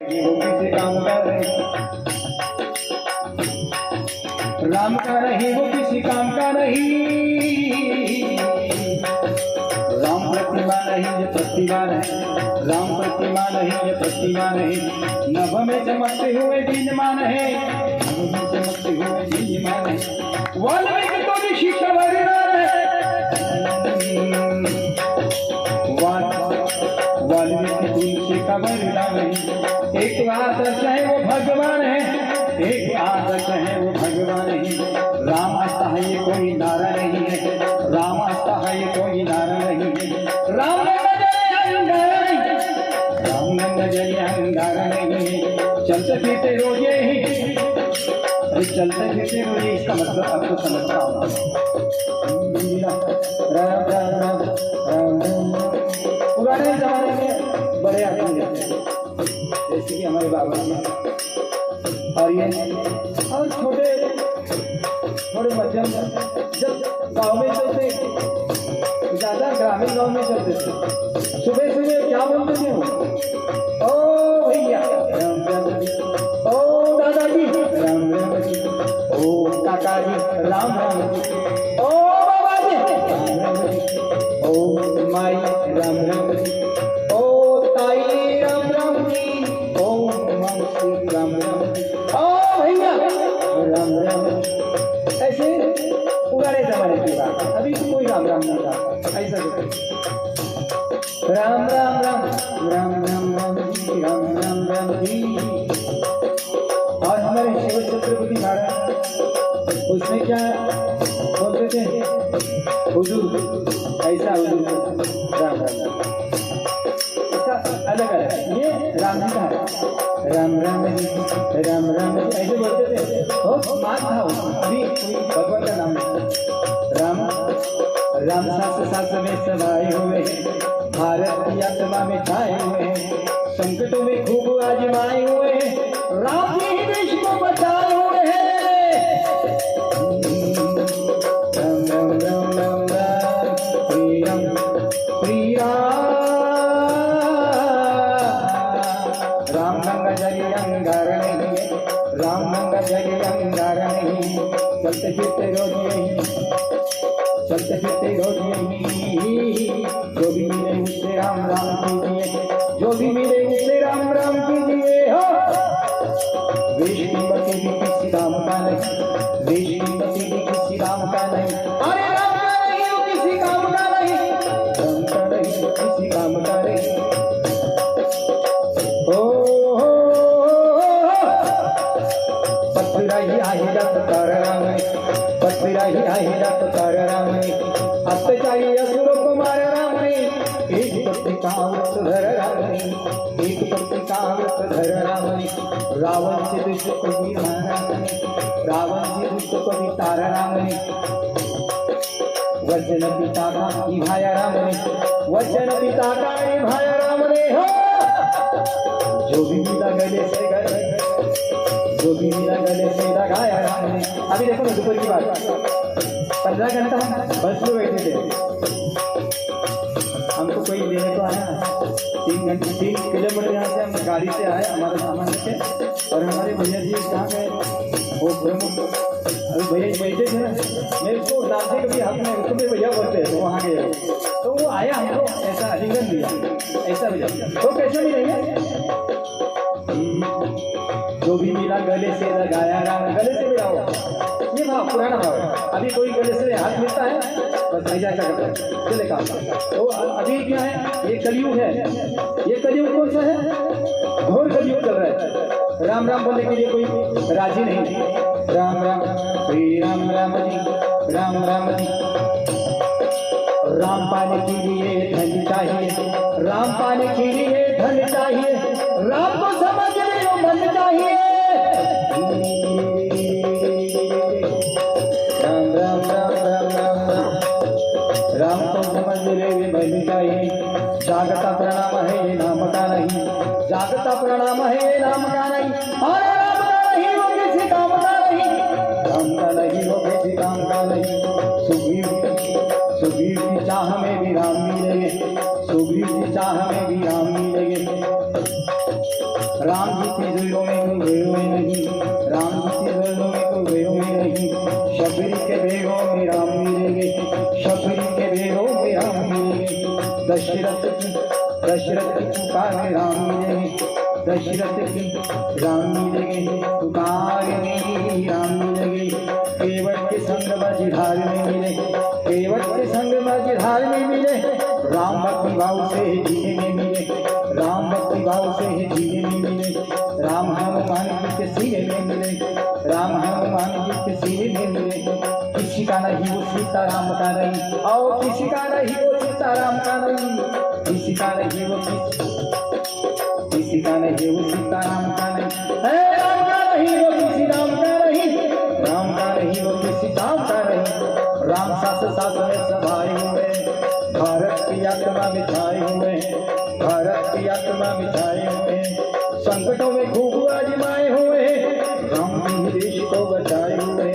वो किसी काम का नहीं, राम का नहीं वो किसी काम का नहीं। राम प्रतिमा नहीं ये प्रतिमान है, राम प्रतिमा नहीं ये प्रतिमान है। नभ में चमकते हुए दीनमान है, नभ में चमकते हुए दीनमान है। वाल्मीकि तो ऋषि का वरदान है, वाल्मीकि तुलसी का वरदान है। एक आदर्श है वो भगवान है, एक आदर्श है वो भगवान है। राम असहाय ये कोई नारा नहीं है, राम असहाय ये कोई नारा नहीं है। राम नजर अंगारा नहीं है। चलते फिरते रोजे ही, चलते फिरते रोजे, इसका मतलब अब तो समझता हूँ। राम राम राम राम राम पुराने जमाने में बड़े आदमी रहते थे, जैसे कि हमारे बाबा जी और ये और छोटे थोड़े मध्यम, जब गाँव में चलते, ज्यादा ग्रामीण गाँव में चलते थे, सुबह सुबह क्या बोलते थे वो, ओ भैया राम राम जी, ओ दादाजी राम राम जी, ओ काका जी राम राम जी, ओ बाबा जी राम राम जी, ओ माई राम राम जी, ओ ताई राम राम जी, ओ मौसी राम राम जी, ओ भैया राम राम जी। ऐसे पुराने जमाने की बात, अभी कोई राम राम नहीं था, ऐसा राम राम राम राम राम राम जी, राम राम राम जी। और हमारे शिव छत्रपति महाराज उसमें क्या बोलते थे, हुजूर, ऐसा हुजूर राम राम, इसका अलग अलग, ये राम जी का है, राम राम जी राम राम जी ऐसे बोलते थे। हो मान था अभी कोई भगवान का नाम राम राम सास में समाये हुए, भारत की आत्मा में छाए हुए हैं, संकटों में खूब आजमाए हुए हैं, राम जी ही देश को बचाए हुए हैं। राम राम राम राम राम श्री राम श्री राम, राम गंगा जल अंगार नहीं, राम गंगा जल अंगार नहीं। चलते फिरते रोज यही, चलते फिरते रोज यही, जो भी मिले उससे राम राम कीजिए, जो भी मिले उससे राम राम कीजिए। हो वेश कीमती भी किसी राम का नहीं, वेश कीमती भी किसी राम का नहीं, अरे राम का नहीं वो किसी काम का नहीं, राम का नहीं वो किसी काम का नहीं। पत्रिराही आहे तार राम, पत्रिराही आहे तार राम, अत्याचारी असुर कुमार राम, एक पत्रिकावत धर राम, एक पत्रिकावत धर राम। रावण से दुष्ट को भी राम, रावण से दुष्ट को भी तार राम, वचन पिता का निभाया राम ने, वचन पिता का निभाया राम ने। हो जो भी मिला गले से गले, जो भी मिला गले से लगाया राम ने। अभी देखो ना दोपहर की बात, 15 घंटा बस में बैठे थे, हमको कोई लेने को आया, 3 किलोमीटर यहाँ से हम गाड़ी से आए हमारे सामान लेके, और हमारे भैया जी कहाँ गए, वो प्रमुख अभी भैया बैठे थे ना, मैं उसको नाचे कभी हाथ में उसको भी भैया बोलते हैं, तो वहाँ गए, तो वो आया हमको ऐसा आलिंगन दिया, ऐसा भैया तो कैसे मिलेंगे। जो भी मिला गले से लगाया राम, गले से मिला हो, ये भाव पुराना भाव है। अभी कोई गले से हाथ मिलता है बस ऐसा करता है, चले काम। तो अभी क्या है, ये कलयुग है, ये कलयुग कौन सा है, घोर कलयुग चल रहा है। राम राम बोलने के लिए कोई राजी नहीं, राम राम श्री राम राम जी राम राम जी। राम पाने के लिए धन चाहिए, राम पाने के लिए धन चाहिए, राम को समझने को मन चाहिए। राम राम राम राम राम राम, राम को समझने में मन चाहिए। जागता प्रणाम है ये नाम का नहीं, जागता प्रणाम है ये नाम का नहीं, अरे राम का नहीं वो किसी काम का नहीं, राम का नहीं वो किसी काम का नहीं। सुग्रीव की चाह में भी राम मिलेंगे, सुग्रीव की चाह में भी राम मिलेंगे। राम राम जी की जुल्मों में कोई हुए नहीं, राम जी की जुल्मों में कोई हुए नहीं। शबरी के बेगों में राम मिलेंगे, शबरी के बेगों में राम मिलेंगे। दशरथ की पुकार में राम मिलेंगे, दशरथ की राम मिलेंगे, पुकार में राम मिलेंगे। केवट के संग मझधार में मिले, केवट के संग मझधार में मिले। राम भक्ति भाव से जीने में मिले, राम भक्ति भाव से जीने में मिले। राम हनुमान जी के सीने में मिले, राम हनुमान जी के सीने में मिले। किसी का नहीं वो सीताराम का नहीं, और किसी का नहीं वो सीताराम का नहीं, किसी का नहीं वो किसी का नहीं वो सीताराम का नहीं। राम का नहीं वो किसी राम का नहीं, राम का नहीं वो किसी राम का नहीं। राम सास सास में समाये हुए, भारत की आत्मा बिछाए हुए, भारत की आत्मा बिछाए हुए। संकटों में खूब आजमाए हुए, राम जी देश को बचाए हुए।